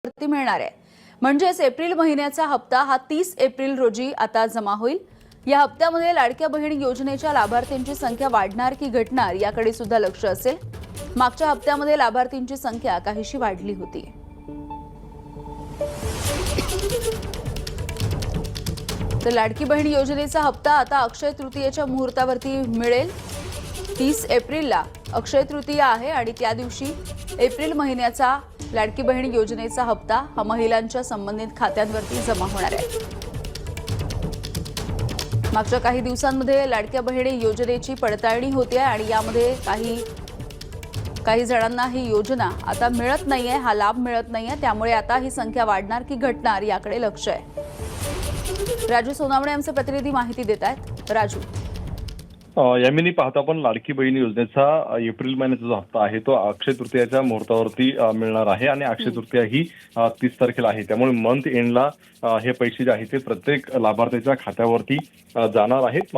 वरती मिळणार आहे। म्हणजेच एप्रिल महिन्याचा हप्ता हा 30 एप्रिल रोजी आता जमा होईल। या हप्त्यामध्ये लाडक्या बहीण योजनेच्या लाभार्थ्यांची संख्या वाढणार की घटणार याकडे सुद्धा लक्ष असेल। मागच्या हप्त्यामध्ये लाभार्थींची संख्या काहीशी वाढली होती। तर लाडकी बहीण योजनेचा हप्ता आता अक्षय तृतीयेच्या मुहूर्तावरती मिळेल। 30 एप्रिलला अक्षय तृतीया आहे आणि त्या दिवशी एप्रिल महिन्याचा लाडकी बहीण योजनेचा हप्ता हा महिलांच्या संबंधित खात्यांवरती जमा होणार आहे। मागच्या काही दिवसांमध्ये लाडक्या बहीण योजनेची पडताळणी होते आणि यामध्ये काही जणांना ही योजना आता मिळत नाहीये, हा लाभ मिळत नाहीये। त्यामुळे आता ही संख्या वाढणार की घटणार याकडे लक्ष आहे। राजू सोनावणे आमचे प्रतिनिधी माहिती देत आहेत। राजू, यामिनी पाहता आपण लाडकी बहीण योजनेचा एप्रिल महिन्याचा जो हप्ता आहे तो अक्षय तृतीयाच्या मुहूर्तावरती मिळणार आहे आणि अक्षय तृतीया ही 30 तारखेला आहे। त्यामुळे मंथ एंडला हे पैसे जे आहेत ते प्रत्येक लाभार्थ्याच्या खात्यावरती जाणार आहेत।